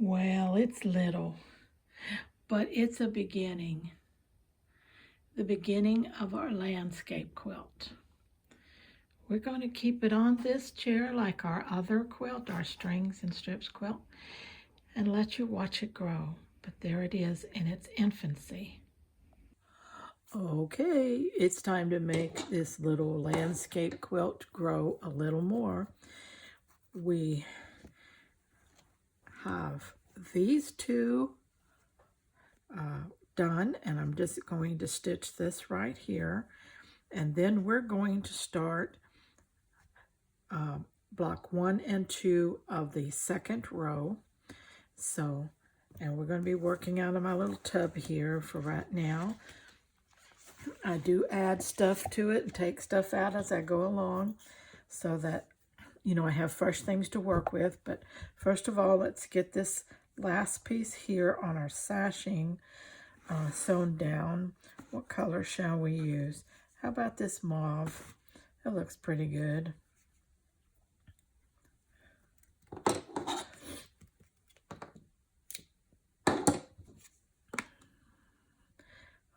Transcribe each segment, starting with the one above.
Well, it's little, but it's a beginning. The beginning of our landscape quilt. We're going to keep it on this chair like our other quilt, our strings and strips quilt, and let you watch it grow. But there it is in its infancy. Okay, it's time to make this little landscape quilt grow a little more. We have these two done, and I'm just going to stitch this right here, and then we're going to start block 1 and 2 of the second row. So, and we're going to be working out of my little tub here for right now. I do add stuff to it and take stuff out as I go along so that, you know, I have fresh things to work with. But first of all, let's get this last piece here on our sashing sewn down. What color shall we use? How about this mauve? It looks pretty good.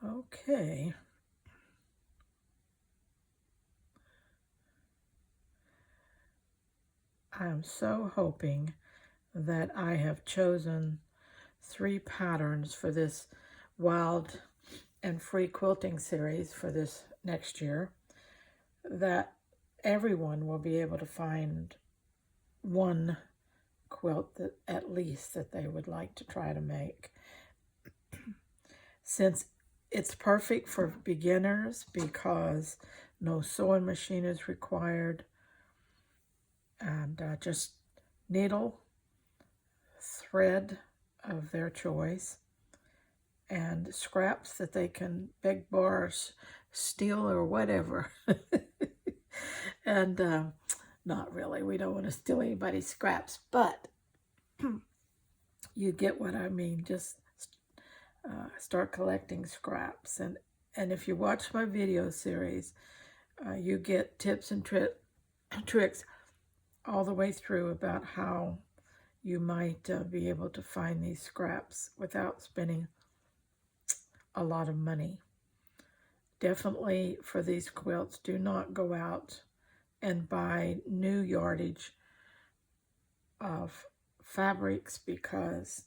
Okay. I'm so hoping that I have chosen 3 patterns for this wild and free quilting series for this next year, that everyone will be able to find one quilt that at least that they would like to try to make. Since it's perfect for beginners because no sewing machine is required, and just needle, thread of their choice, and scraps that they can beg, borrow, steal, or whatever. And not really, we don't want to steal anybody's scraps, but you get what I mean. Just start collecting scraps. And if you watch my video series, you get tips and tricks all the way through about how you might be able to find these scraps without spending a lot of money. Definitely for these quilts, do not go out and buy new yardage of fabrics, because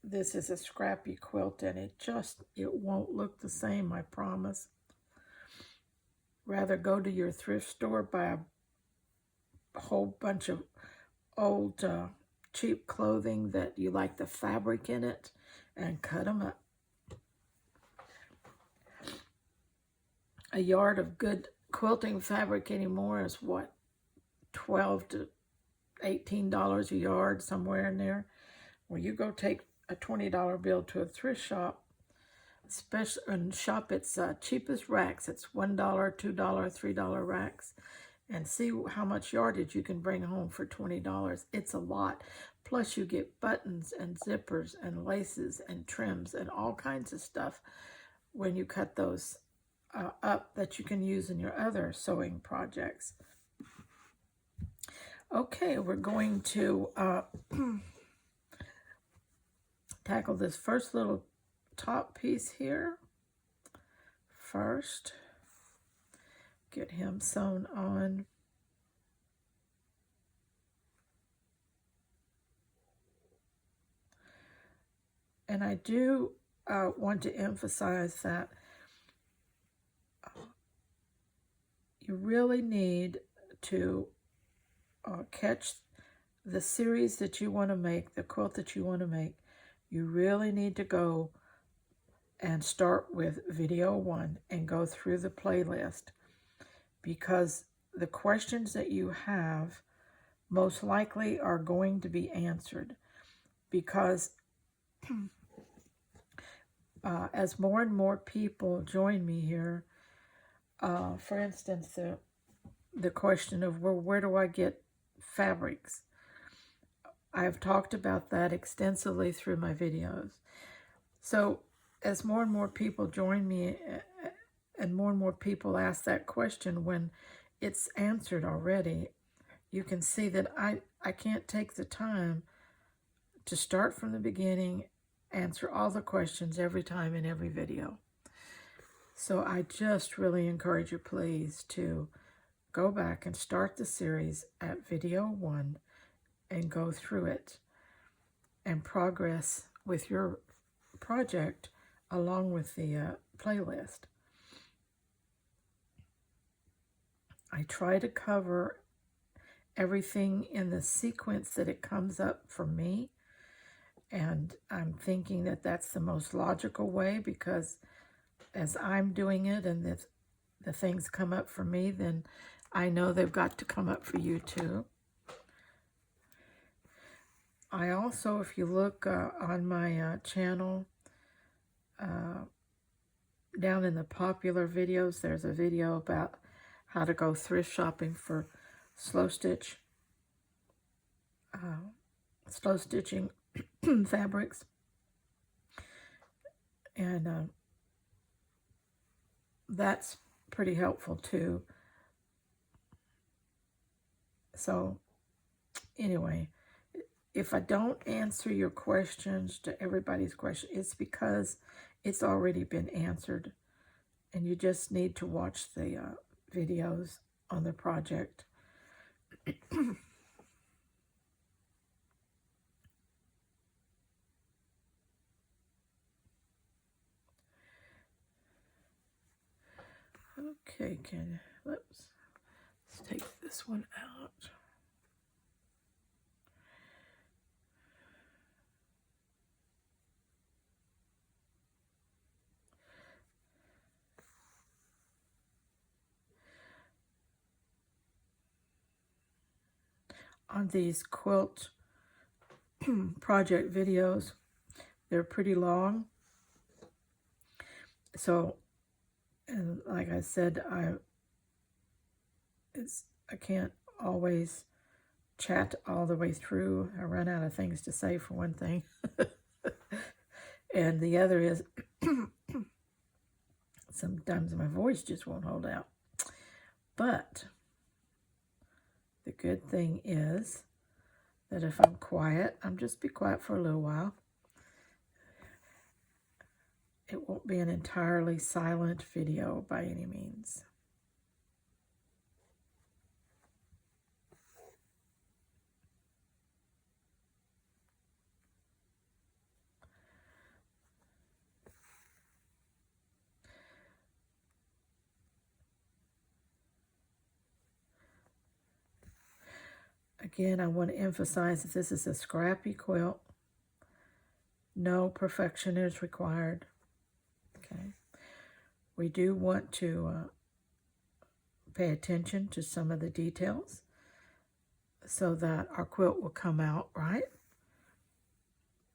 this is a scrappy quilt and it won't look the same, I promise. Rather go to your thrift store, buy a whole bunch of old cheap clothing that you like the fabric in it and cut them up. A yard of good quilting fabric anymore is what, $12 to $18 a yard, somewhere in there. Well, you go take a $20 bill to a thrift shop, especially, and shop its cheapest racks. It's $1, $2, $3 racks, and see how much yardage you can bring home for $20. It's a lot. Plus you get buttons and zippers and laces and trims and all kinds of stuff when you cut those up that you can use in your other sewing projects. Okay, we're going to tackle this first little top piece here first. Get him sewn on. And I do want to emphasize that you really need to catch the series that you want to make, the quilt that you want to make. You really need to go and start with video 1 and go through the playlist, because the questions that you have most likely are going to be answered, because as more and more people join me here, for instance, the question of, well, where do I get fabrics? I've talked about that extensively through my videos. So as more and more people join me and more people ask that question when it's answered already, you can see that I can't take the time to start from the beginning, answer all the questions every time in every video. So I just really encourage you, please, to go back and start the series at video 1 and go through it and progress with your project along with the playlist. I try to cover everything in the sequence that it comes up for me, and I'm thinking that that's the most logical way, because as I'm doing it and the things come up for me, then I know they've got to come up for you too. I also, if you look on my channel, down in the popular videos, there's a video about how to go thrift shopping for slow stitching fabrics. And that's pretty helpful too. So anyway, if I don't answer your questions, to everybody's question, it's because it's already been answered, and you just need to watch the videos on the project. Okay, let's take this one out. On these quilt project videos, they're pretty long. So, and like I said, I can't always chat all the way through. I run out of things to say, for one thing. And the other is sometimes my voice just won't hold out. But the good thing is that if I'm quiet, I'm just be quiet for a little while. It won't be an entirely silent video by any means. Again, I want to emphasize that this is a scrappy quilt. No perfection is required. Okay. We do want to pay attention to some of the details so that our quilt will come out right.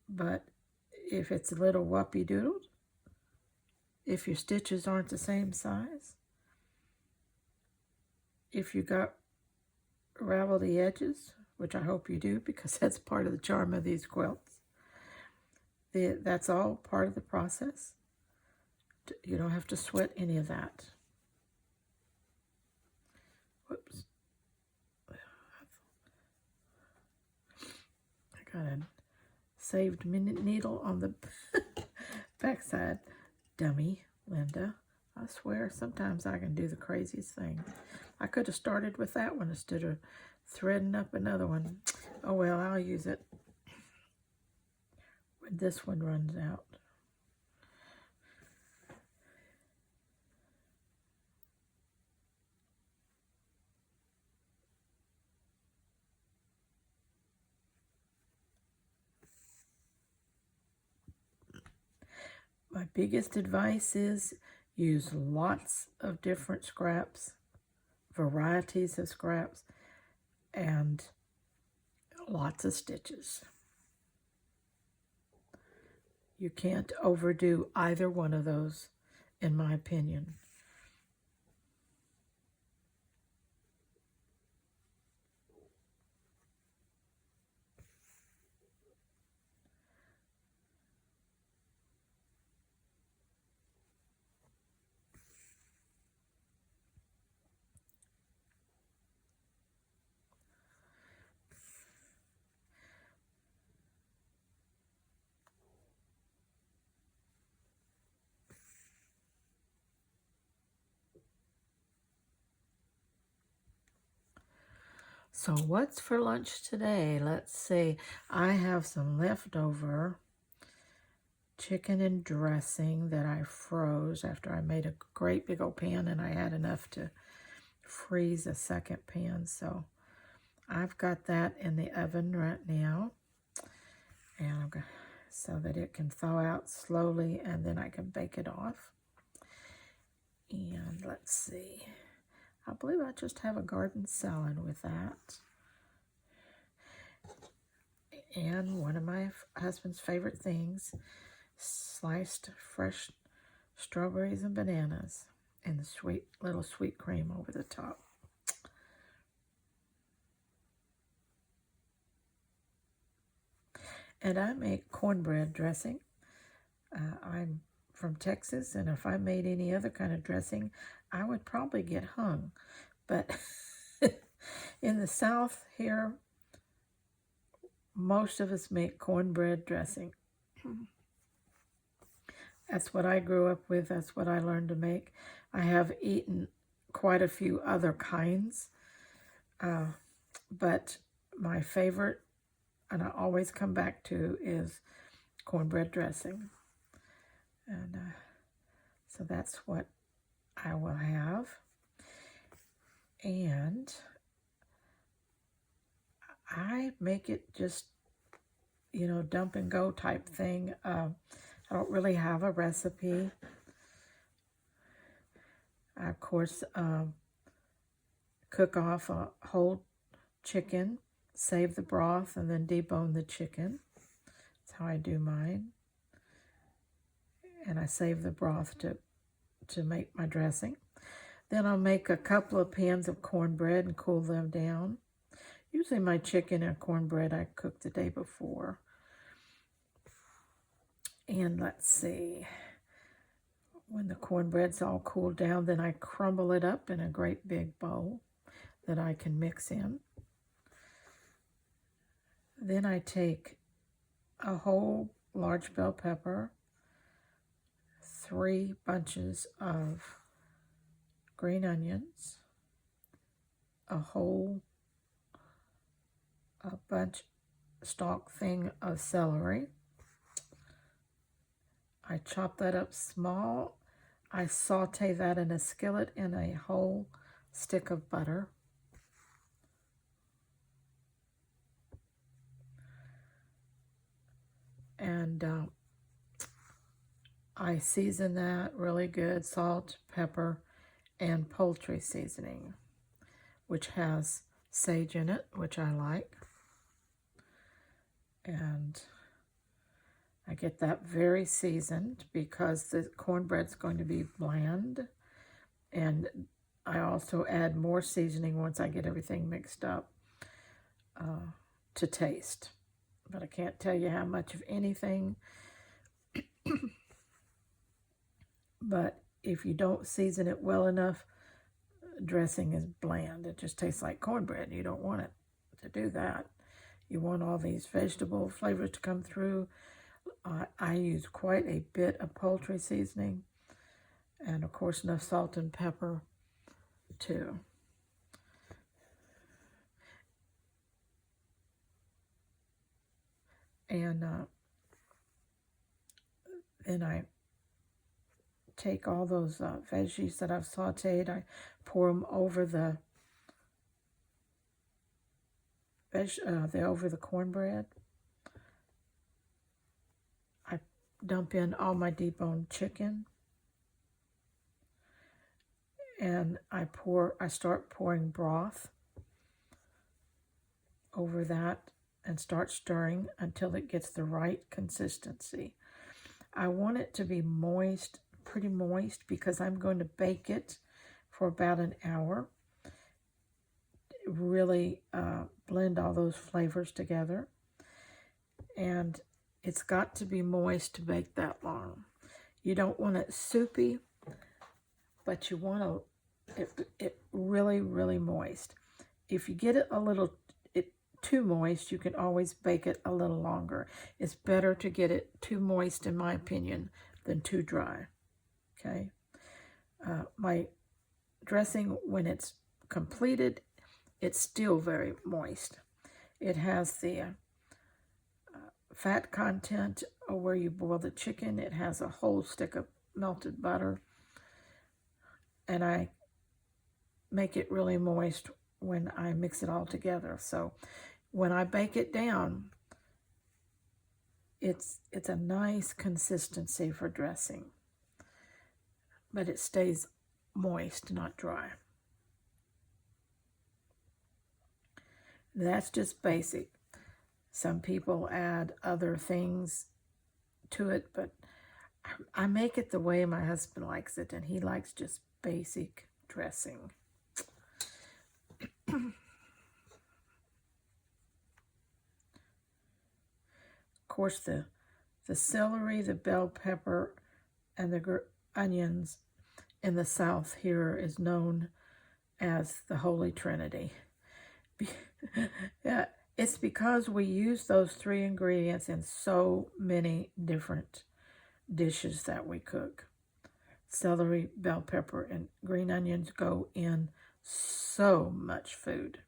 But if it's a little whoopie-doodled, if your stitches aren't the same size, if you got ravel the edges, which I hope you do, because that's part of the charm of these quilts, that's all part of the process. You don't have to sweat any of that. Whoops. I got a saved needle on the backside. Dummy, Linda. I swear, sometimes I can do the craziest thing. I could have started with that one instead of threading up another one. Oh well, I'll use it when this one runs out. My biggest advice is use lots of different scraps, varieties of scraps, and lots of stitches. You can't overdo either one of those, in my opinion. So what's for lunch today? Let's see. I have some leftover chicken and dressing that I froze after I made a great big old pan, and I had enough to freeze a second pan. So I've got that in the oven right now, and I'm going so that it can thaw out slowly, and then I can bake it off. And let's see. I believe I just have a garden salad with that. And one of my husband's favorite things, sliced fresh strawberries and bananas and the little sweet cream over the top. And I make cornbread dressing. I'm from Texas, and if I made any other kind of dressing, I would probably get hung. But in the South here, most of us make cornbread dressing. That's what I grew up with. That's what I learned to make. I have eaten quite a few other kinds, but my favorite, and I always come back to, is cornbread dressing. And so that's what I will have. And I make it just, dump and go type thing. I don't really have a recipe. I, of course, cook off a whole chicken, save the broth, and then debone the chicken. That's how I do mine. And I save the broth to make my dressing. Then I'll make a couple of pans of cornbread and cool them down. Usually my chicken and cornbread I cook the day before. And let's see, when the cornbread's all cooled down, then I crumble it up in a great big bowl that I can mix in. Then I take a whole large bell pepper, 3 bunches of green onions, a stalk thing of celery. I chop that up small. I saute that in a skillet in a whole stick of butter. And I season that really good, salt, pepper, and poultry seasoning, which has sage in it, which I like. And I get that very seasoned because the cornbread's going to be bland. And I also add more seasoning once I get everything mixed up to taste. But I can't tell you how much of anything. But if you don't season it well enough, dressing is bland. It just tastes like cornbread. You don't want it to do that. You want all these vegetable flavors to come through. I use quite a bit of poultry seasoning, and of course enough salt and pepper too. And then I take all those veggies that I've sauteed, I pour them over the cornbread. I dump in all my deboned chicken, and I start pouring broth over that and start stirring until it gets the right consistency. I want it to be moist, pretty moist, because I'm going to bake it for about an hour. Really blend all those flavors together. And it's got to be moist to bake that long. You don't want it soupy, but you want it really, really moist. If you get it a little too moist, you can always bake it a little longer. It's better to get it too moist, in my opinion, than too dry. Okay. My dressing, when it's completed, it's still very moist. It has the fat content where you boil the chicken. It has a whole stick of melted butter. And I make it really moist when I mix it all together. So when I bake it down, it's a nice consistency for dressing. But it stays moist, not dry. That's just basic. Some people add other things to it, but I make it the way my husband likes it, and he likes just basic dressing. Of course, the celery, the bell pepper, and the onions in the South here is known as the Holy Trinity. Yeah, it's because we use those three ingredients in so many different dishes that we cook. Celery, bell pepper, and green onions go in so much food.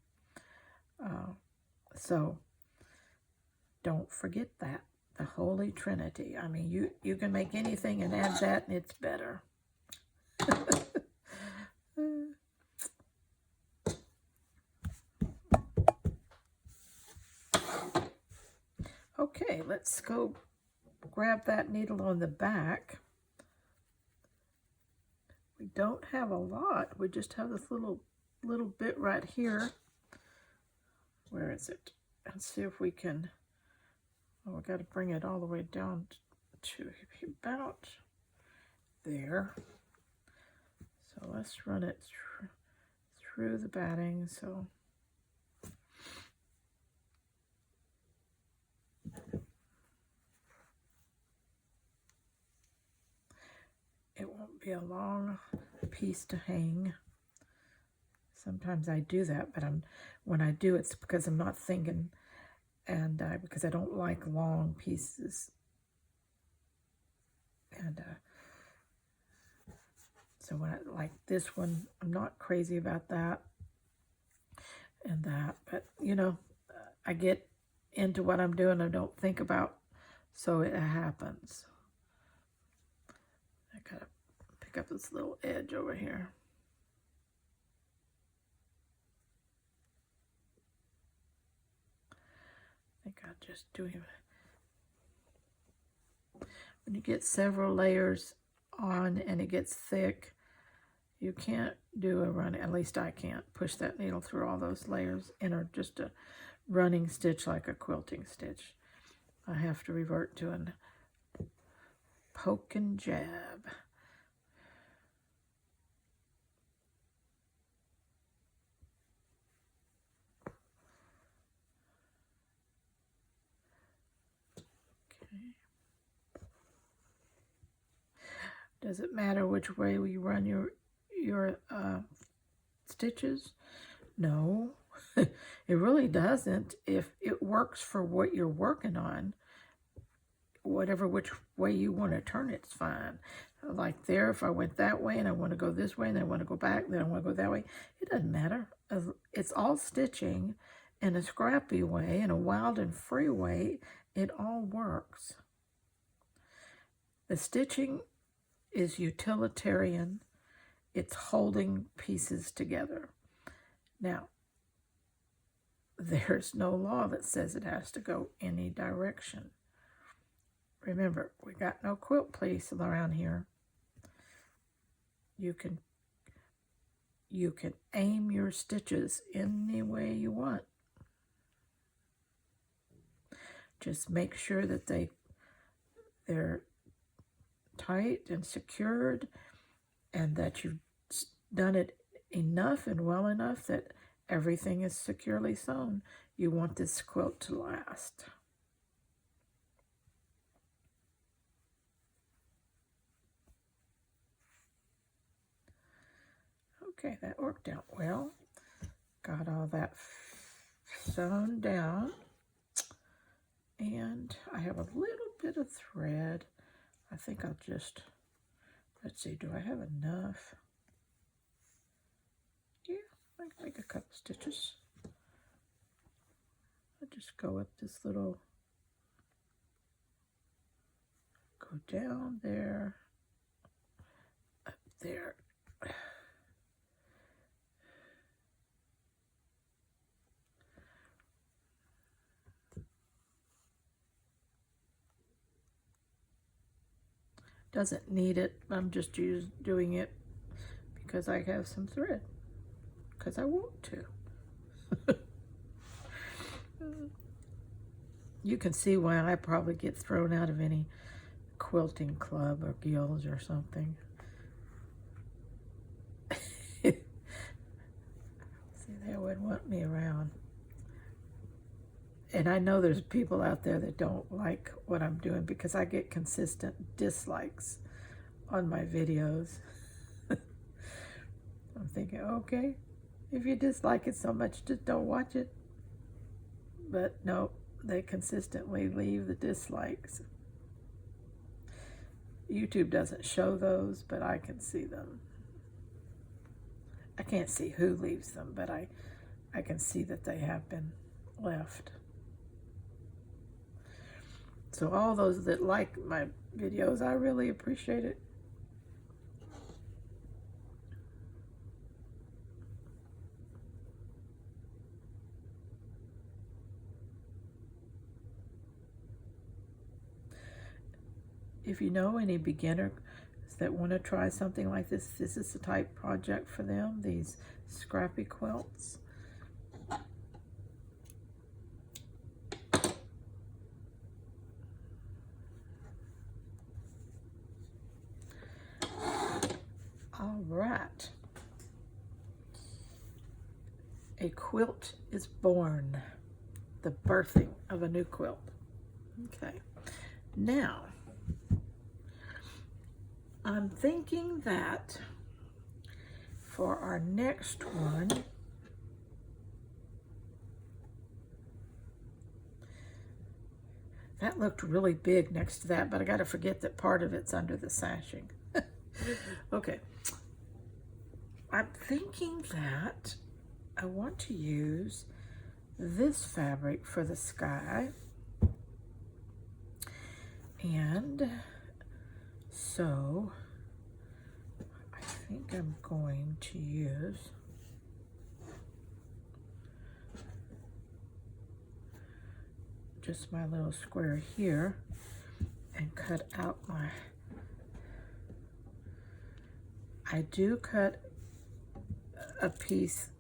So don't forget that. The Holy Trinity. I mean, you can make anything and add that, and it's better. Okay, let's go grab that needle on the back. We don't have a lot. We just have this little bit right here. Where is it? Let's see if we can. Oh, we got to bring it all the way down to about there. So let's run it through the batting. So it won't be a long piece to hang. Sometimes I do that, but when I do, it's because I'm not thinking, and because I don't like long pieces. And so when I like this one, I'm not crazy about that and that, but you know, I get into what I'm doing, I don't think about, so it happens. I gotta pick up this little edge over here. I think I'll just do it. When you get several layers on and it gets thick, you can't do a run, at least I can't push that needle through all those layers in just a running stitch like a quilting stitch. I have to revert to a poke and jab. Okay. Does it matter which way we run your stitches? No, it really doesn't. If it works for what you're working on, which way you want to turn it's fine. Like there, if I went that way and I want to go this way and I want to go back, then I want to go that way, it doesn't matter. It's all stitching in a scrappy way, in a wild and free way. It all works. The stitching is utilitarian. It's holding pieces together. Now, there's no law that says it has to go any direction. Remember, we got no quilt piece around here. You can aim your stitches any way you want. Just make sure that they're tight and secured, and that you've done it enough and well enough that everything is securely sewn. You want this quilt to last. Okay, that worked out well. Got all that sewn down. And I have a little bit of thread. I think I'll just, let's see, do I have enough? Yeah, I can make a couple stitches. I just go up this little, go down there, up there. Doesn't need it. I'm just doing it because I have some thread. Because I want to. You can see why I probably get thrown out of any quilting club or guilds or something. See, they wouldn't want me around. And I know there's people out there that don't like what I'm doing because I get consistent dislikes on my videos. I'm thinking, okay, if you dislike it so much, just don't watch it. But no, they consistently leave the dislikes. YouTube doesn't show those, but I can see them. I can't see who leaves them, but I can see that they have been left. So all those that like my videos, I really appreciate it. If you know any beginners that want to try something like this, this is the type project for them, these scrappy quilts. All right. A quilt is born. The birthing of a new quilt. Okay. Now, I'm thinking that for our next one, that looked really big next to that, but I got to forget that part of it's under the sashing. Okay. I'm thinking that I want to use this fabric for the sky. And so I think I'm going to use just my little square here and cut out my, I do cut a piece,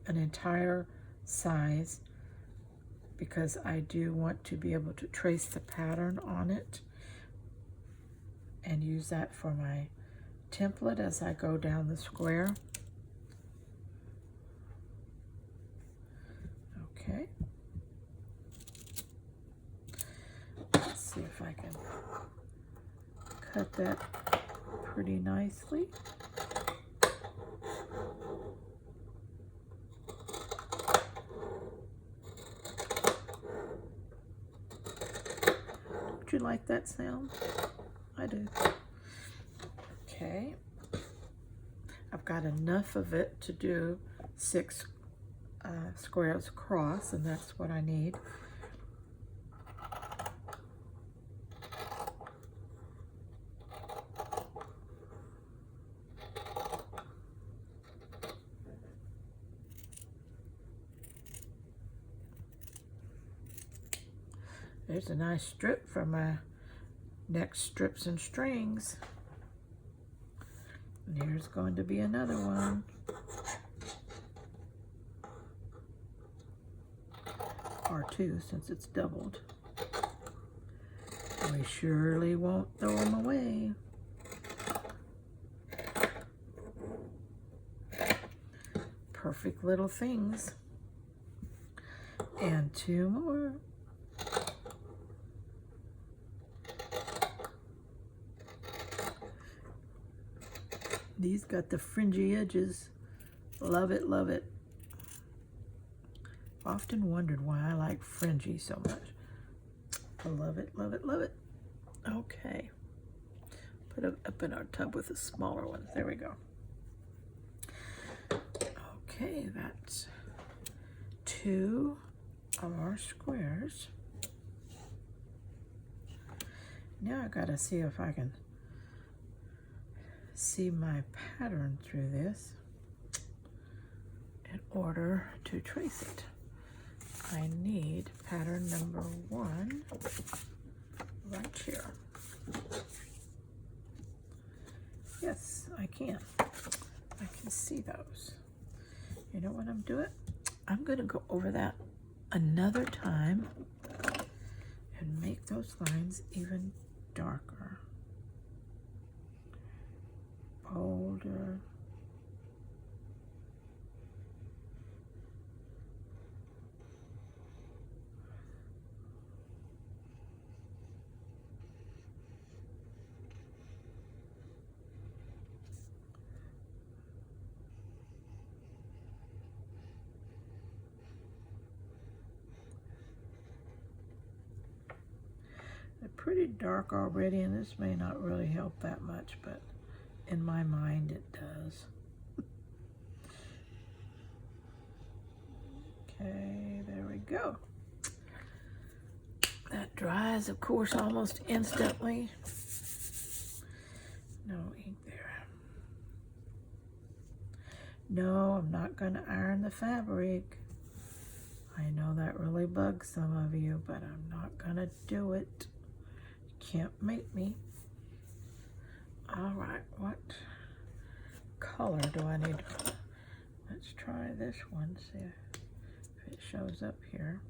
an entire size, because I do want to be able to trace the pattern on it and use that for my template as I go down the square. Okay. Let's see if I can cut that pretty nicely. Don't you like that sound? I do. Okay. I've got enough of it to do 6 squares across, and that's what I need. There's a nice strip for my next strips and strings. And here's going to be another one. Or 2 since it's doubled. We surely won't throw them away. Perfect little things. And 2 more. These got the fringy edges. Love it, love it. Often wondered why I like fringy so much. I love it, love it, love it. Okay. Put it up in our tub with the smaller ones. There we go. Okay, that's 2 of our squares. Now I gotta see if I can see my pattern through this in order to trace it. I need pattern number 1 right here. Yes, I can. I can see those. You know what I'm doing? I'm going to go over that another time and make those lines even darker, bolder. They're pretty dark already, and this may not really help that much, but in my mind it does. Okay, there we go. That dries, of course, almost instantly. No ink there. No, I'm not going to iron the fabric. I know that really bugs some of you, but I'm not going to do it. Can't make me. All right, what color do I need? Let's try this one, see if it shows up here.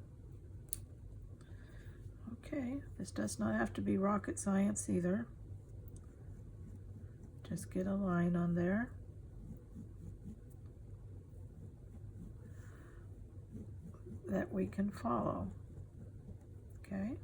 Okay, this does not have to be rocket science either. Just get a line on there. That we can follow. Okay.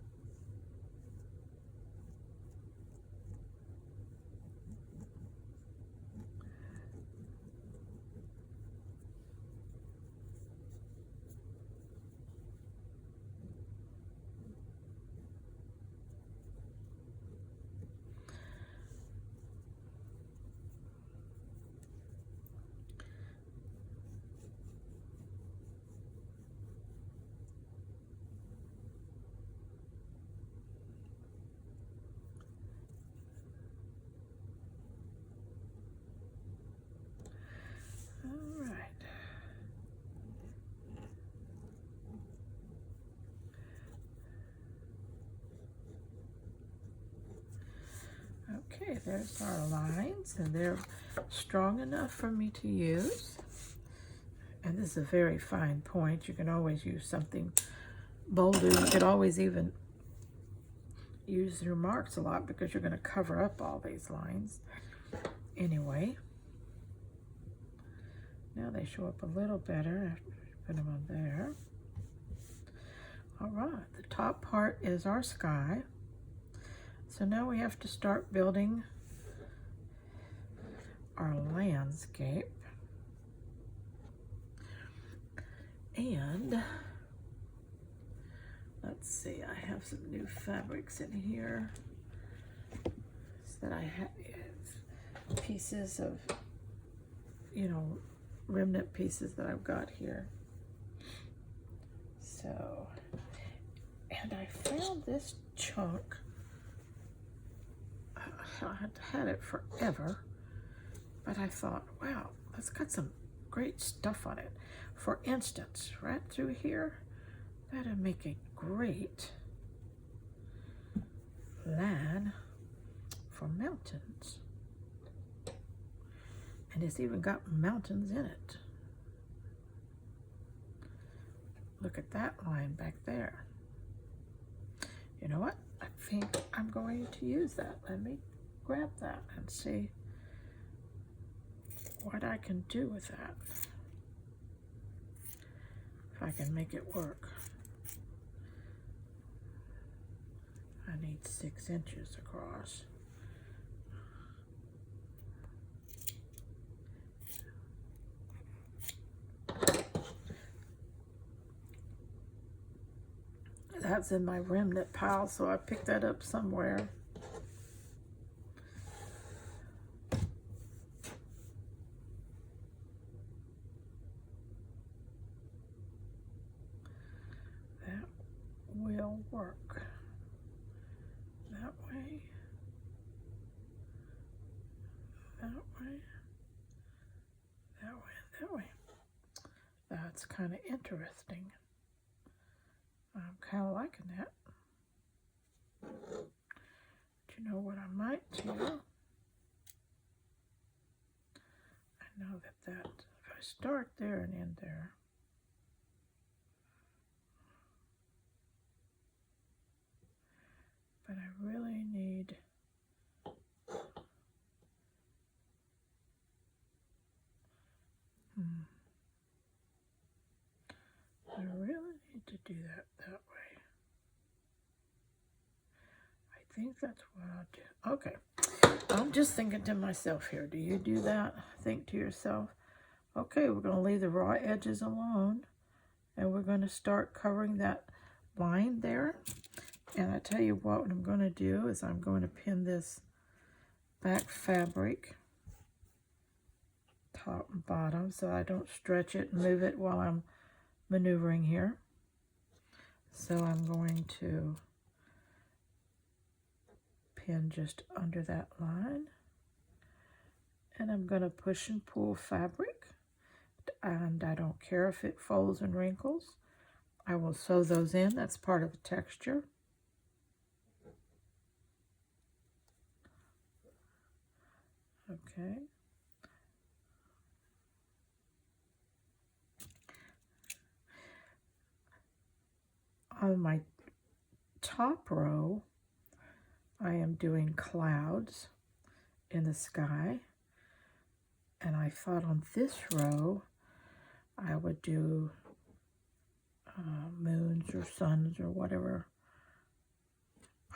All right. Okay, there's our lines, and they're strong enough for me to use. And this is a very fine point. You can always use something bolder. You could always even use your marks a lot because you're going to cover up all these lines. Anyway, now they show up a little better after we put them on there. All right, the top part is our sky. So now we have to start building our landscape. And let's see, I have some new fabrics in here that I have pieces of, you know, remnant pieces that I've got here. So, and I found this chunk. I had it forever, but I thought, wow, that's got some great stuff on it. For instance, right through here, that'd make a great line for mountains. And it's even got mountains in it. Look at that line back there. You know what? I think I'm going to use that. Let me grab that and see what I can do with that. If I can make it work. I need 6 inches across. That's in my remnant pile, so I picked that up somewhere. work. That way, that way, that way, that way. That's kind of interesting. I'm kind of liking that. But you know what I might do? I know that if I start there and end there, but I really need I really need to do that way. I think that's what I'll do. Okay. I'm just thinking to myself here. Do you do that? Think to yourself. Okay, we're going to leave the raw edges alone. And we're going to start covering that line there. And I tell you what I'm going to do is I'm going to pin this back fabric top and bottom so I don't stretch it and move it while I'm maneuvering here. So I'm going to pin just under that line. And I'm going to push and pull fabric. And I don't care if it folds and wrinkles. I will sew those in. That's part of the texture. Okay. On my top row, I am doing clouds in the sky. And I thought on this row, I would do moons or suns or whatever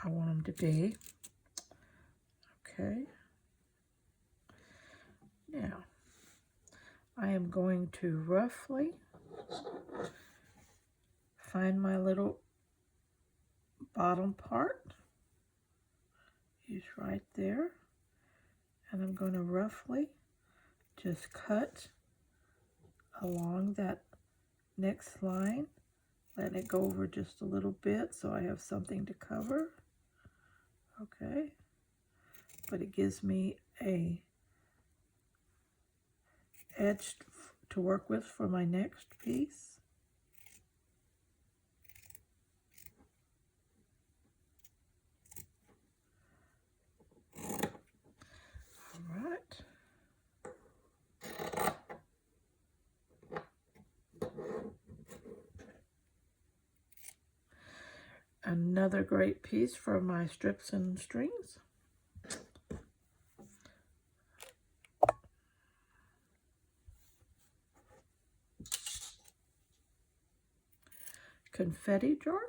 I want them to be. Okay. Now, I am going to roughly find my little bottom part. Is right there. And I'm going to roughly just cut along that next line. Let it go over just a little bit so I have something to cover. Okay. But it gives me a edge to work with for my next piece. All right. Another great piece for my strips and strings. Confetti jar.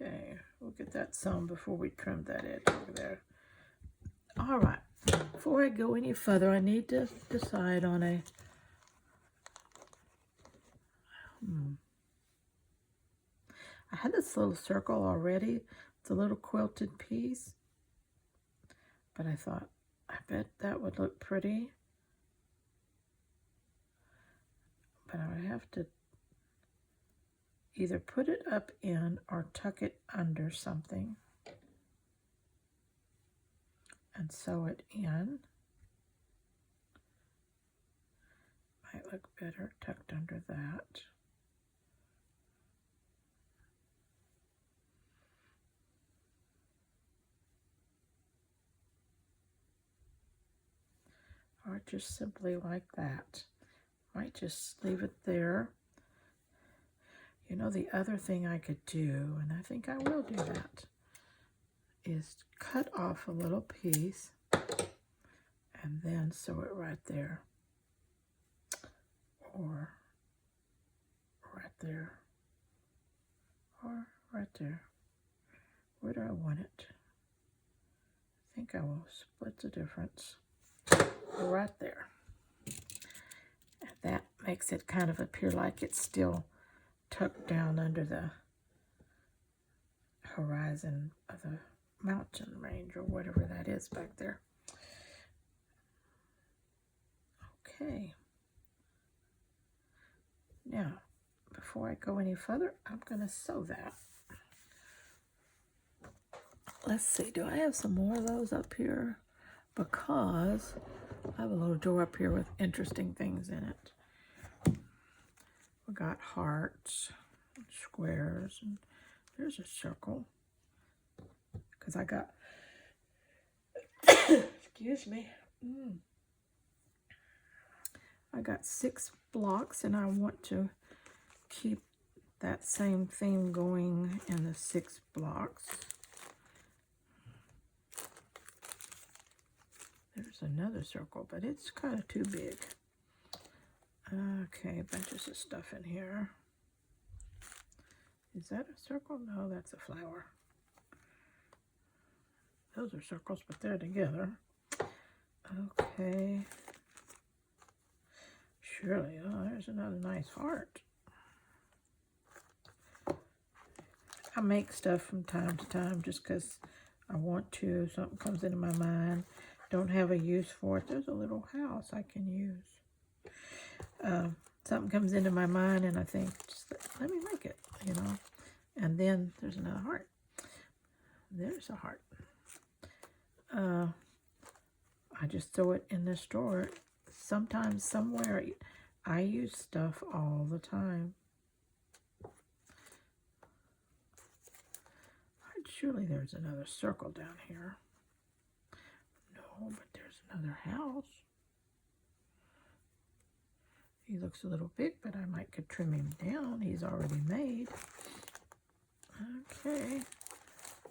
Okay, we'll get that sewn before we trim that edge over there. All right, before I go any further, I need to decide on a I had this little circle already. It's a little quilted piece. But I thought, I bet that would look pretty. But I would have to either put it up in or tuck it under something and sew it in. Might look better tucked under that. Or just simply like that. Might just leave it there. You know, the other thing I could do, and I think I will do that, is cut off a little piece and then sew it right there. Or right there. Or right there. Where do I want it? I think I will split the difference. Right there. And that makes it kind of appear like it's still tucked down under the horizon of the mountain range or whatever that is back there. Okay. Now, before I go any further, I'm going to sew that. Let's see, do I have some more of those up here? Because I have a little drawer up here with interesting things in it. We got hearts, and squares, and there's a circle. Because I got, excuse me, I got 6 blocks and I want to keep that same theme going in the 6 blocks. There's another circle, but it's kind of too big. Okay, bunches of stuff in here. Is that a circle? No, that's a flower. Those are circles, but they're together. Okay. Surely, oh, there's another nice heart. I make stuff from time to time just because I want to. Something comes into my mind. Don't have a use for it. There's a little house I can use. Something comes into my mind and I think, just let me make it, you know. And then there's another heart. There's a heart. I just throw it in this drawer. Sometimes, somewhere, I use stuff all the time. Surely there's another circle down here. No, but there's another house. He looks a little big, but I might could trim him down. He's already made. Okay.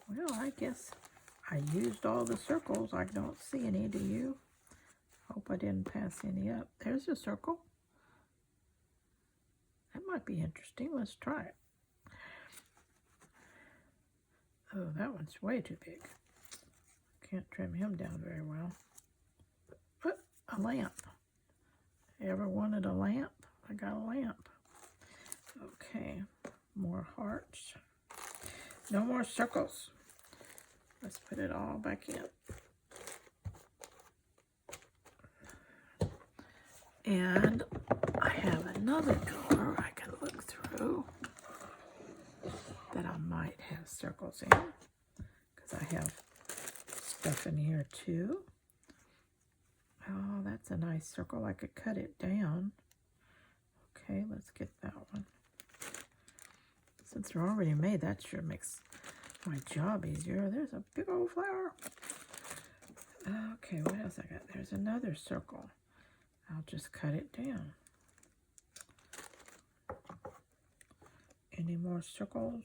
Well, I guess I used all the circles. I don't see any, do you? Hope I didn't pass any up. There's a circle. That might be interesting. Let's try it. Oh, that one's way too big. Can't trim him down very well. But a lamp. Ever wanted a lamp? I got a lamp. Okay, more hearts. No more circles. Let's put it all back in. And I have another drawer I can look through that I might have circles in, because I have stuff in here too. Oh, that's a nice circle. I could cut it down. Okay, let's get that one. Since they're already made, that sure makes my job easier. There's a big old flower. Okay, what else I got? There's another circle. I'll just cut it down. Any more circles?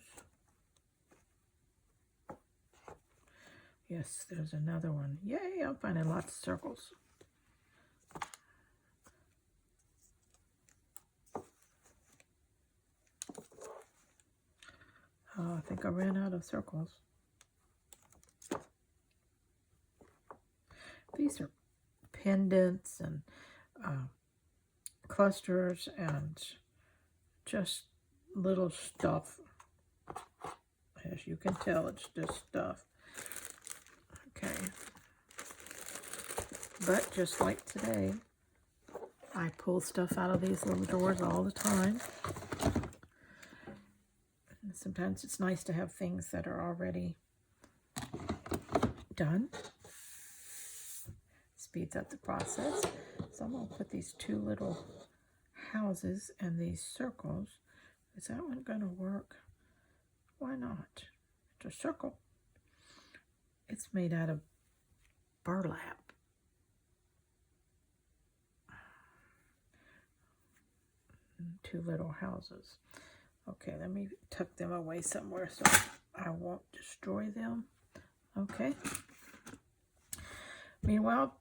Yes, there's another one. Yay, I'm finding lots of circles. Oh, I think I ran out of circles. These are pendants and clusters and just little stuff. As you can tell, it's just stuff. Okay. But just like today, I pull stuff out of these little drawers all the time. And sometimes it's nice to have things that are already done. Speeds up the process. So I'm going to put these 2 little houses and these circles. Is that one going to work? Why not? It's a circle. It's made out of burlap. And 2 little houses. Okay, let me tuck them away somewhere so I won't destroy them. Okay. Meanwhile,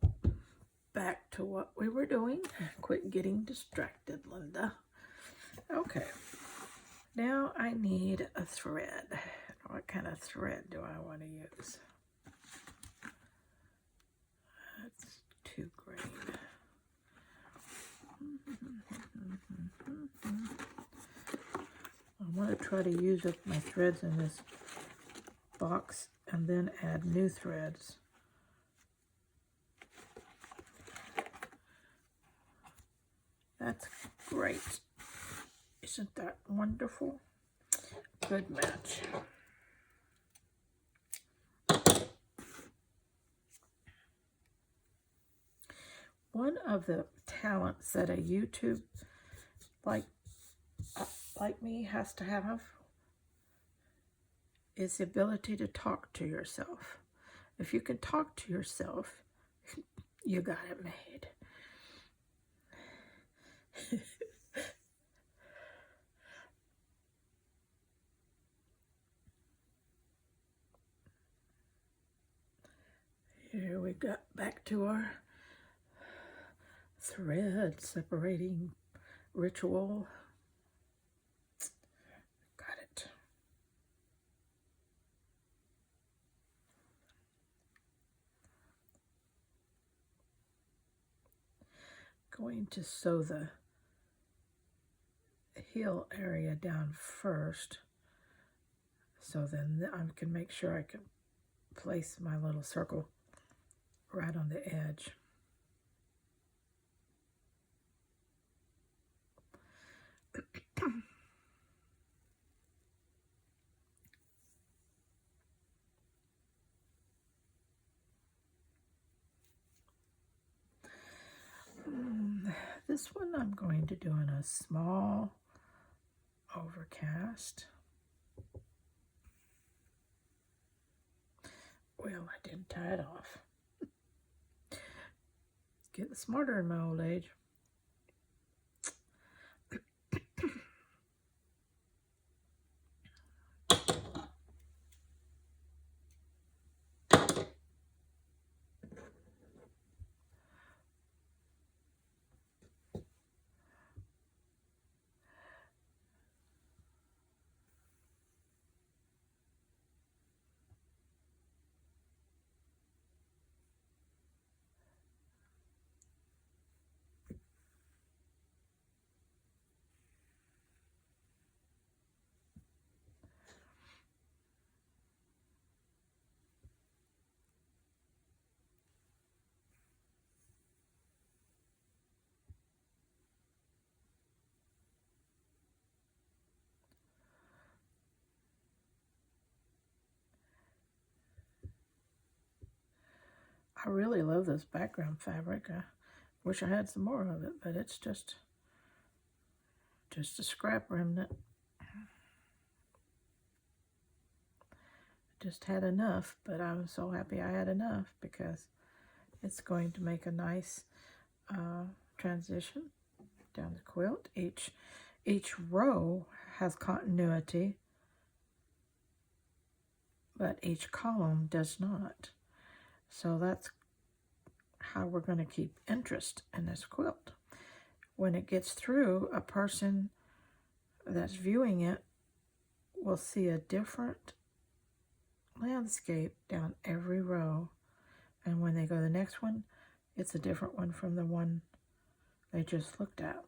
back to what we were doing. Quit getting distracted, Linda. Okay. Now I need a thread. What kind of thread do I want to use? That's too green. I want to try to use up my threads in this box and then add new threads. That's great. Isn't that wonderful? Good match. One of the talents that a YouTube like me has to have is the ability to talk to yourself. If you can talk to yourself, you got it made. Here we got back to our thread separating ritual. Got it. Going to sew the heel area down first, so then I can make sure I can place my little circle right on the edge. This one I'm going to do in a small overcast. Well, I didn't tie it off. Getting smarter in my old age. I really love this background fabric. I wish I had some more of it, but it's just a scrap remnant. Just had enough, but I'm so happy I had enough because it's going to make a nice transition down the quilt. Each row has continuity, but each column does not. So that's how we're going to keep interest in this quilt. When it gets through, a person that's viewing it will see a different landscape down every row. And when they go to the next one, it's a different one from the one they just looked at.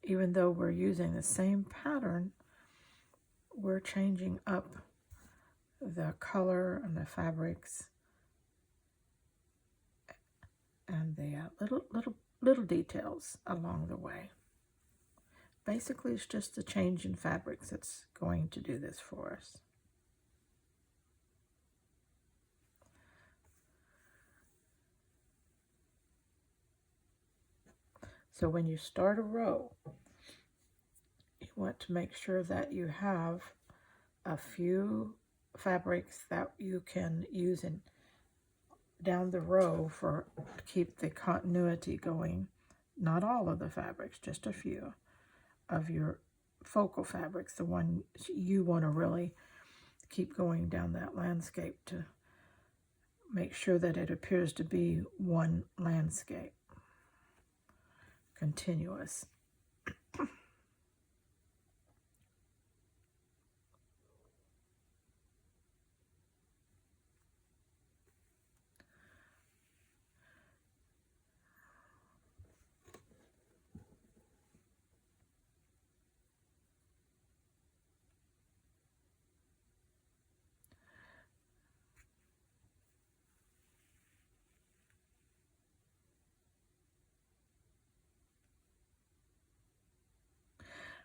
Even though we're using the same pattern, we're changing up the color and the fabrics and the little details along the way. Basically, it's just the change in fabrics that's going to do this for us. So when you start a row, you want to make sure that you have a few fabrics that you can use down the row to keep the continuity going. Not all of the fabrics, just a few of your focal fabrics, the one you want to really keep going down that landscape to make sure that it appears to be one landscape, continuous.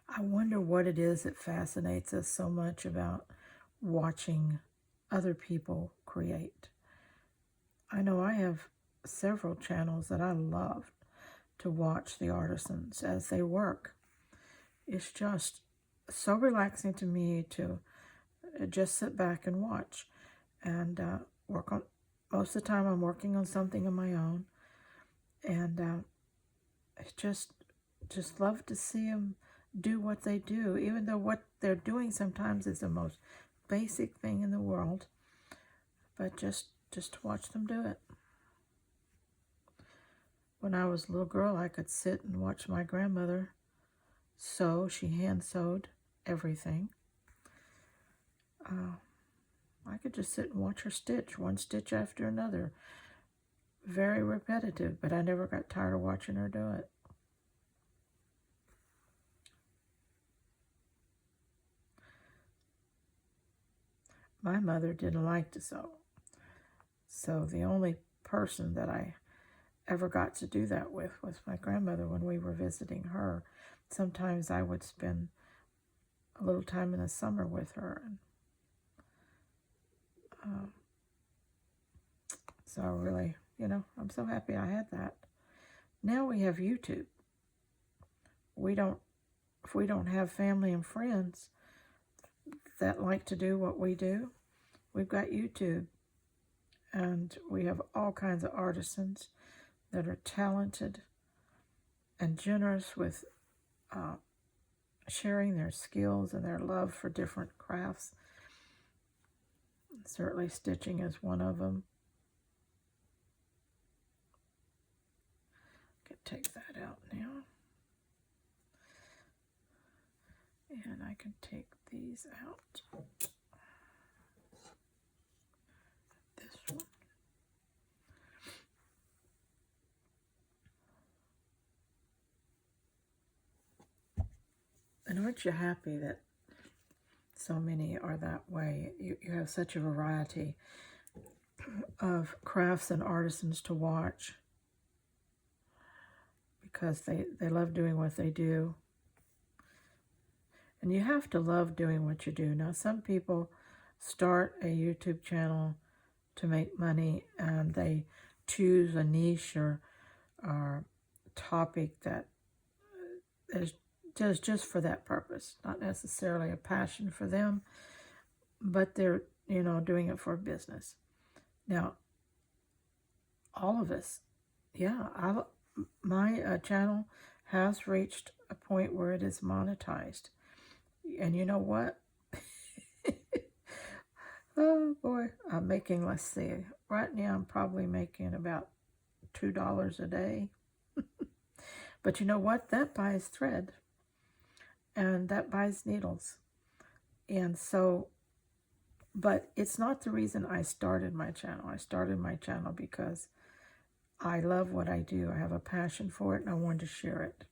I wonder what it is that fascinates us so much about watching other people create. I know I have several channels that I love to watch the artisans as they work. It's just so relaxing to me to just sit back and watch and work on. Most of the time, I'm working on something of my own, and I just love to see them do what they do, even though what they're doing sometimes is the most basic thing in the world. But just to watch them do it. When I was a little girl, I could sit and watch my grandmother sew. She hand sewed everything. I could just sit and watch her stitch, one stitch after another. Very repetitive, but I never got tired of watching her do it. My mother didn't like to sew, so the only person that I ever got to do that with was my grandmother when we were visiting her. Sometimes I would spend a little time in the summer with her. And, so really, I'm so happy I had that. Now we have YouTube. If we don't have family and friends that like to do what we do, we've got YouTube. And we have all kinds of artisans that are talented and generous with sharing their skills and their love for different crafts. Certainly stitching is one of them. I can take that out now. And I can take these out. This one. And aren't you happy that so many are that way? You have such a variety of crafts and artisans to watch because they love doing what they do. And you have to love doing what you do. Now, some people start a YouTube channel to make money and they choose a niche or topic that is just for that purpose, not necessarily a passion for them, but they're, doing it for business. Now, all of us, my channel has reached a point where it is monetized. And you know what? Oh boy, I'm making, let's see, right now I'm probably making about $2 a day. But you know what? That buys thread and that buys needles. And so, but it's not the reason I started my channel. I started my channel because I love what I do. I have a passion for it and I wanted to share it.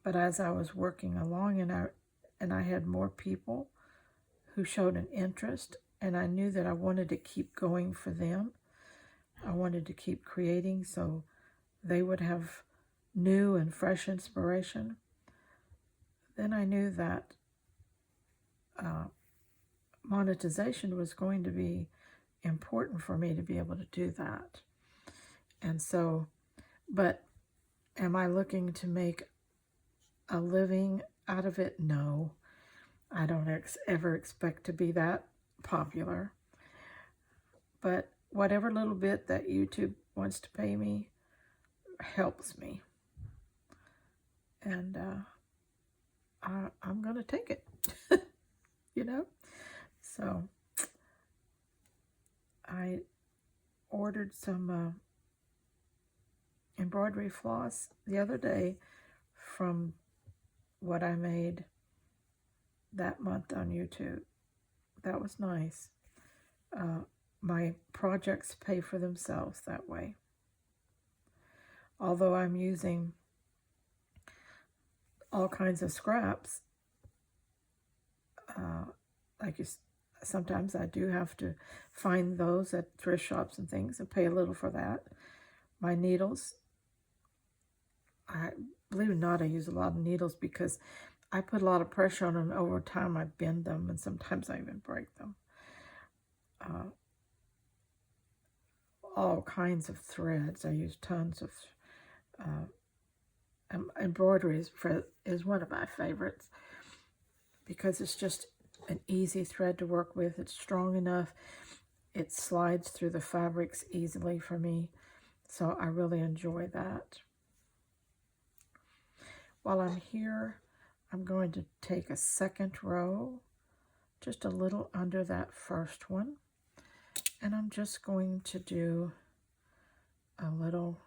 But as I was working along and I had more people who showed an interest, and I knew that I wanted to keep going for them. I wanted to keep creating so they would have new and fresh inspiration. Then I knew that monetization was going to be important for me to be able to do that. And so, but am I looking to make a living out of it? No. I don't ever expect to be that popular. But whatever little bit that YouTube wants to pay me helps me. And I'm going to take it, So I ordered some embroidery floss the other day from what I made that month on YouTube. That was nice. My projects pay for themselves that way. Although I'm using all kinds of scraps, sometimes I do have to find those at thrift shops and things and pay a little for that. My needles, I believe it or not, I use a lot of needles because I put a lot of pressure on them. Over time, I bend them, and sometimes I even break them. Uh, all kinds of threads. I use tons of embroidery is one of my favorites because it's just an easy thread to work with. It's strong enough. It slides through the fabrics easily for me, so I really enjoy that. While I'm here, I'm going to take a second row, just a little under that first one, and I'm just going to do a little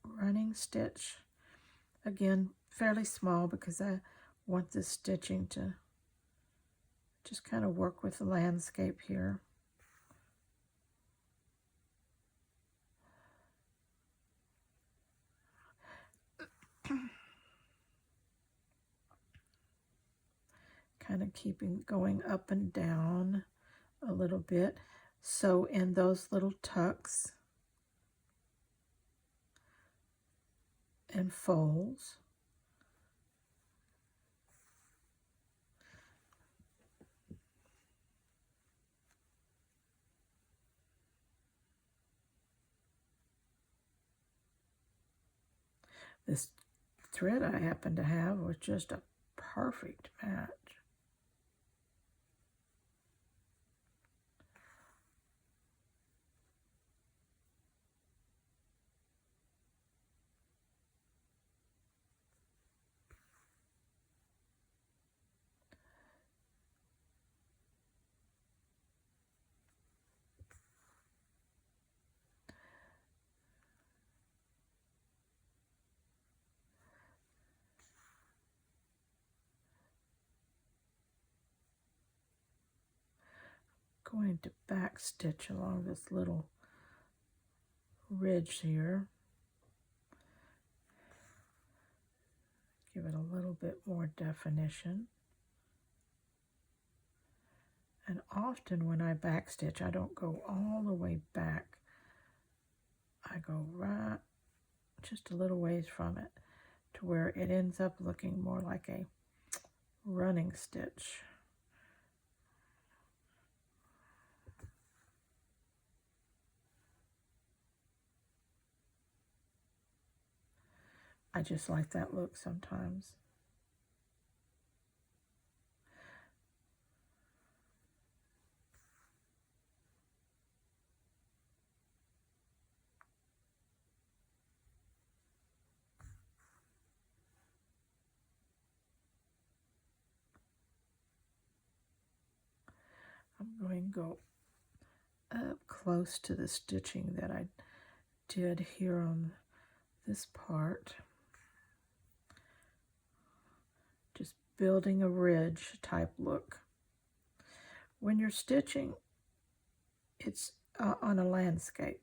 running stitch. Again, fairly small because I want this stitching to just kind of work with the landscape here. Kind of keeping going up and down a little bit. So in those little tucks and folds, this thread I happen to have was just a perfect match. Going to back stitch along this little ridge here. Give it a little bit more definition. And often when I back stitch, I don't go all the way back. I go right just a little ways from it to where it ends up looking more like a running stitch. I just like that look sometimes. I'm going to go up close to the stitching that I did here on this part. Just building a ridge type look. When you're stitching, it's on a landscape.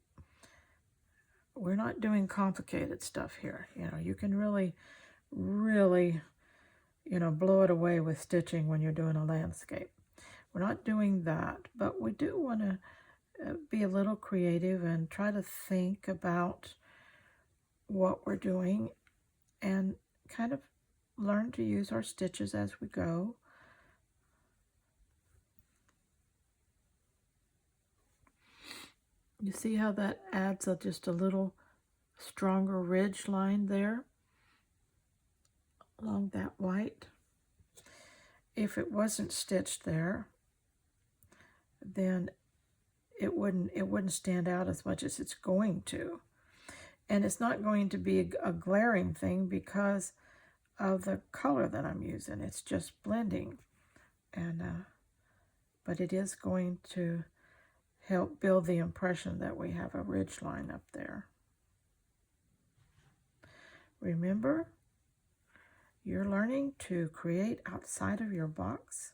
We're not doing complicated stuff here. You know, you can really, blow it away with stitching when you're doing a landscape. We're not doing that, but we do want to be a little creative and try to think about what we're doing and kind of learn to use our stitches as we go. You see how that adds just a little stronger ridge line there along that white? If it wasn't stitched there, then it wouldn't stand out as much as it's going to. And it's not going to be a glaring thing because of the color that I'm using. It's just blending. And but it is going to help build the impression that we have a ridge line up there. Remember, you're learning to create outside of your box.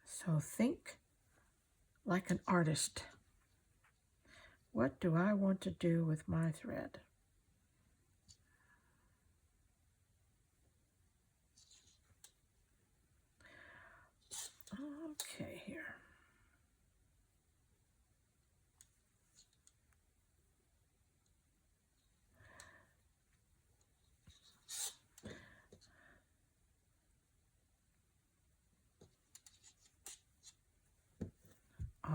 So think like an artist. What do I want to do with my thread? Okay, here.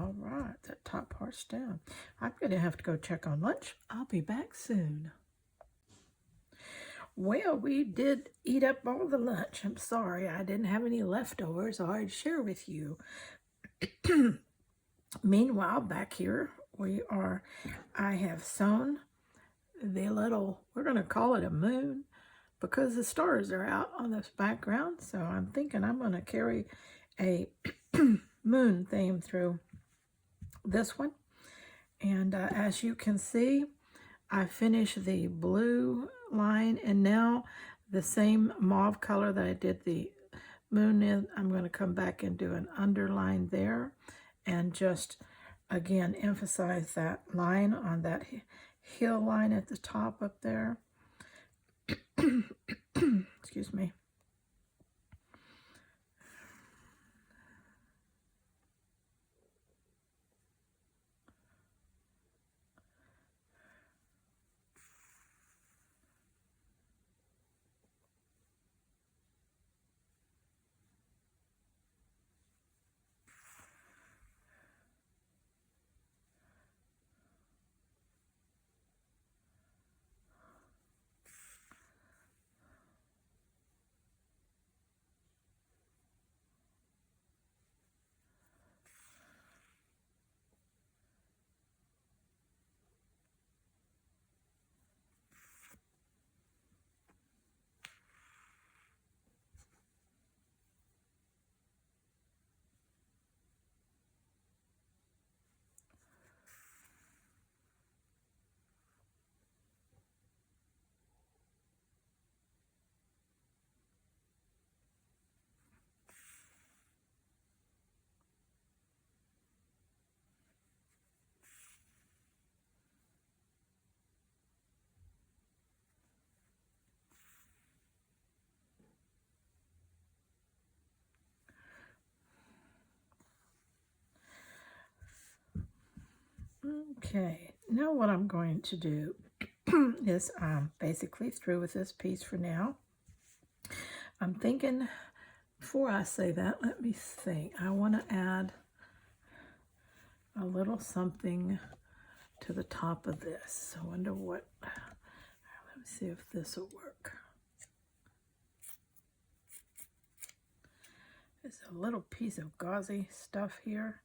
All right, that top part's down. I'm going to have to go check on lunch. I'll be back soon. Well, we did eat up all the lunch. I'm sorry I didn't have any leftovers I'd share with you. Meanwhile, back here I have sewn the little, we're going to call it a moon because the stars are out on this background. So I'm thinking I'm going to carry a moon theme through this one. And as you can see, I finished the blue line, and now the same mauve color that I did the moon in, I'm going to come back and do an underline there and just again emphasize that line on that hill line at the top up there. Excuse me. Okay, now what I'm going to do is I'm basically through with this piece for now. I'm thinking, before I say that, let me think. I want to add a little something to the top of this. I wonder what, let me see if this will work. There's a little piece of gauzy stuff here,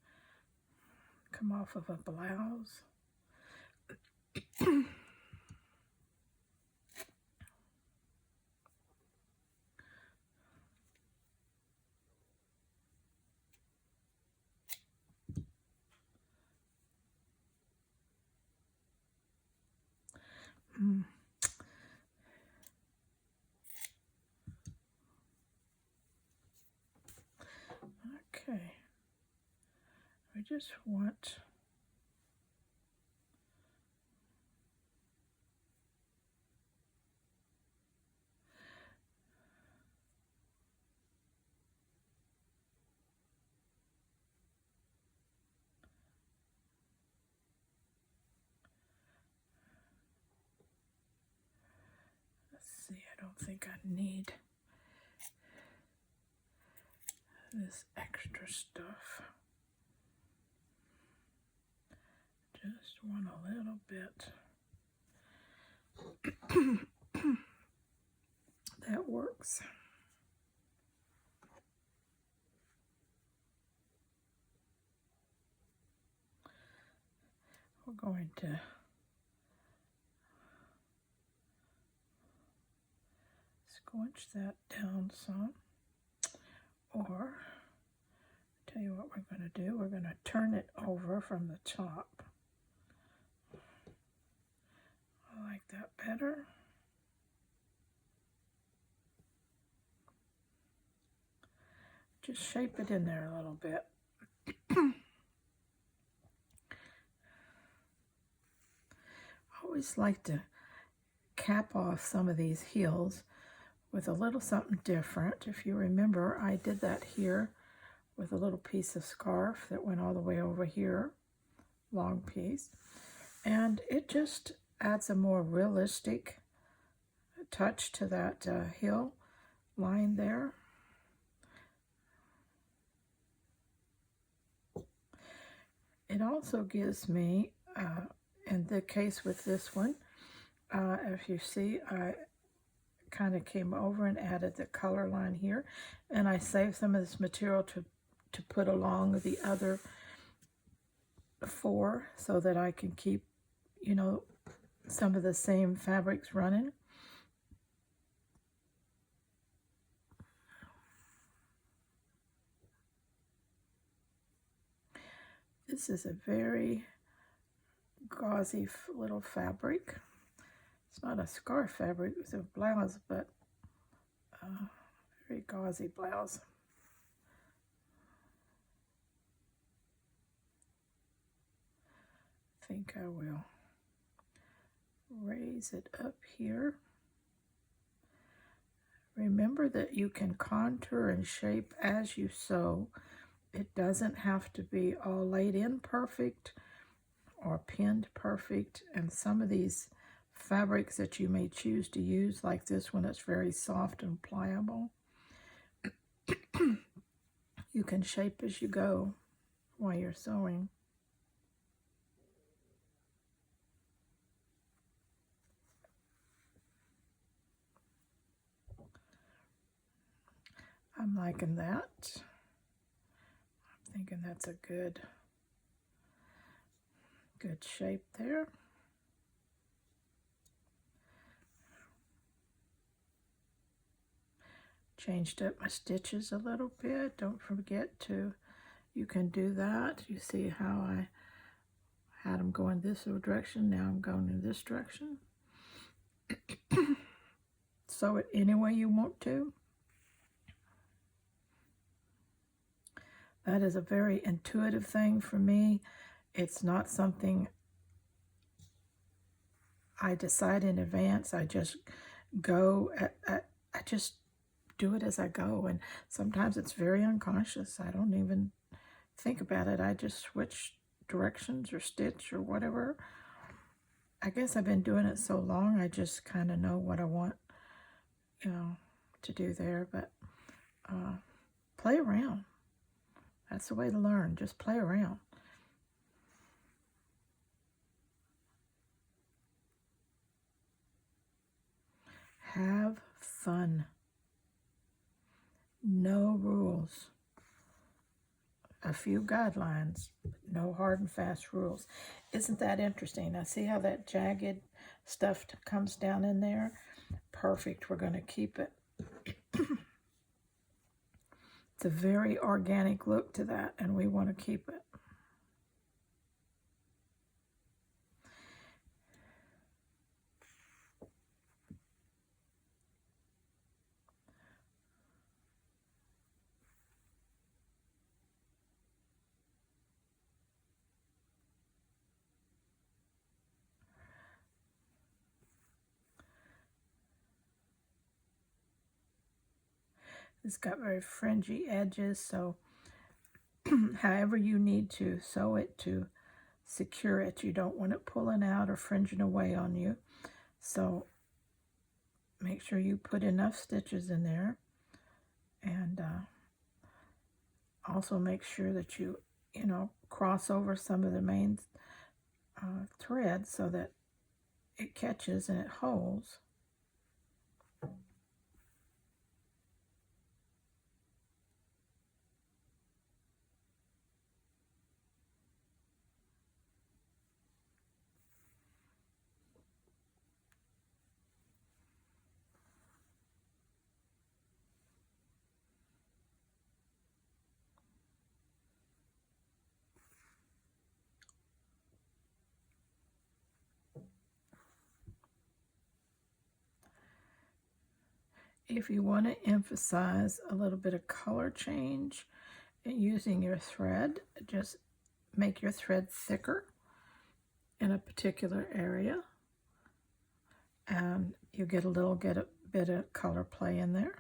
come off of a blouse. Okay, I just want see, I don't think I need this extra stuff. Just want a little bit. That works. We're going to squinch that down some, or tell you what we're going to do, we're going to turn it over from the top. I like that better. Just shape it in there a little bit. I always like to cap off some of these heels with a little something different. If you remember, I did that here with a little piece of scarf that went all the way over here, long piece, and it just adds a more realistic touch to that heel line there. It also gives me, in the case with this one, if you see, I kind of came over and added the color line here, and I saved some of this material to put along the other four so that I can keep, you know, some of the same fabrics running. This is a very gauzy little fabric. It's not a scarf fabric, it's a blouse, but very gauzy blouse. I think I will raise it up here. Remember that you can contour and shape as you sew. It doesn't have to be all laid in perfect or pinned perfect. And some of these fabrics that you may choose to use, like this one, it's very soft and pliable. You can shape as you go while you're sewing. I'm liking that. I'm thinking that's a good shape there. Changed up my stitches a little bit. Don't forget to, you can do that. You see how I had them going this direction. Now I'm going in this direction. Sew it any way you want to. That is a very intuitive thing for me. It's not something I decide in advance. I just go, I just do it as I go. And sometimes it's very unconscious. I don't even think about it. I just switch directions or stitch or whatever. I guess I've been doing it so long, I just kind of know what I want, you know, to do there. But play around. That's the way to learn. Just play around. Have fun. No rules. A few guidelines, but no hard and fast rules. Isn't that interesting? Now see how that jagged stuff comes down in there? Perfect. We're going to keep it. It's a very organic look to that, and we want to keep it. It's got very fringy edges, so however you need to sew it to secure it, you don't want it pulling out or fringing away on you. So make sure you put enough stitches in there, and also make sure that you cross over some of the main thread so that it catches and it holds. If you want to emphasize a little bit of color change using your thread, just make your thread thicker in a particular area, and you get a bit of color play in there.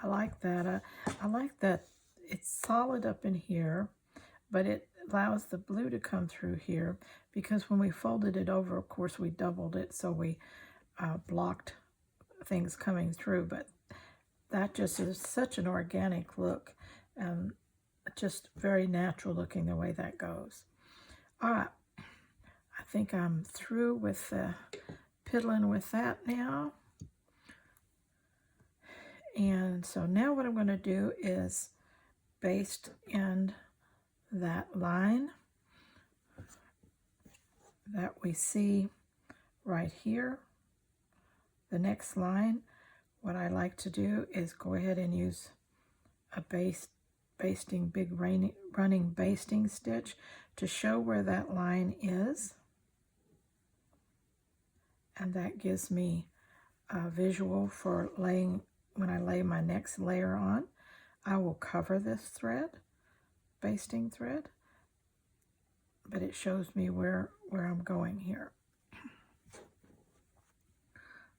I like that. I like that it's solid up in here, but it allows the blue to come through here, because when we folded it over, of course, we doubled it, so we blocked things coming through. But that just is such an organic look, and just very natural looking the way that goes. All right, I think I'm through with piddling with that now. And so now what I'm going to do is baste in that line that we see right here. The next line, what I like to do is go ahead and use a running basting stitch to show where that line is. And that gives me a visual for laying, when I lay my next layer on. I will cover this thread, basting thread, but it shows me where I'm going here,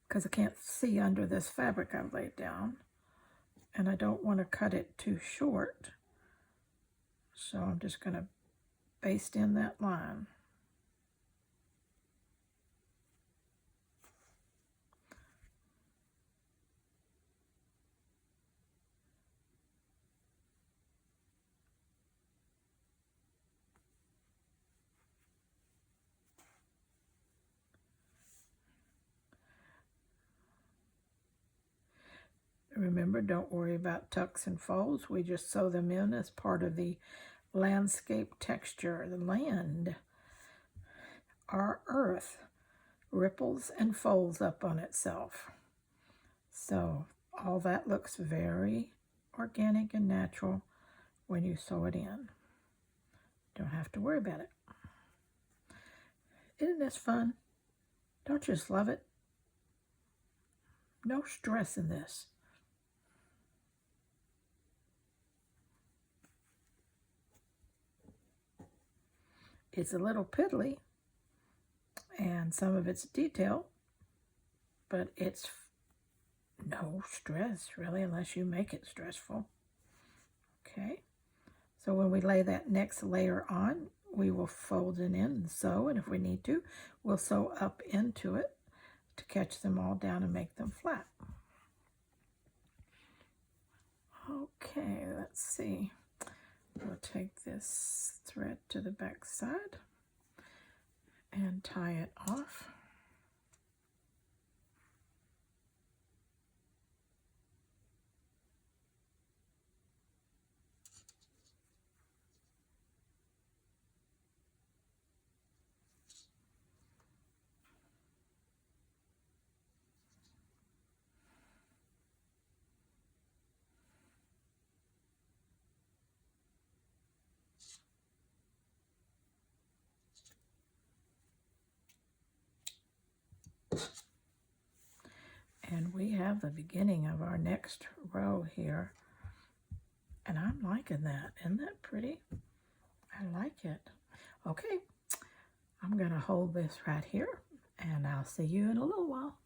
because I can't see under this fabric I've laid down, and I don't want to cut it too short, so I'm just going to baste in that line. Remember, don't worry about tucks and folds. We just sew them in as part of the landscape texture. The land, our earth, ripples and folds up on itself. So all that looks very organic and natural when you sew it in. Don't have to worry about it. Isn't this fun? Don't you just love it? No stress in this. It's a little piddly, and some of it's detail, but it's no stress, really, unless you make it stressful. Okay, so when we lay that next layer on, we will fold it in and sew, and if we need to, we'll sew up into it to catch them all down and make them flat. Okay, let's see. We'll take this thread to the back side and tie it off. And we have the beginning of our next row here. And I'm liking that. Isn't that pretty? I like it. Okay, I'm going to hold this right here, and I'll see you in a little while.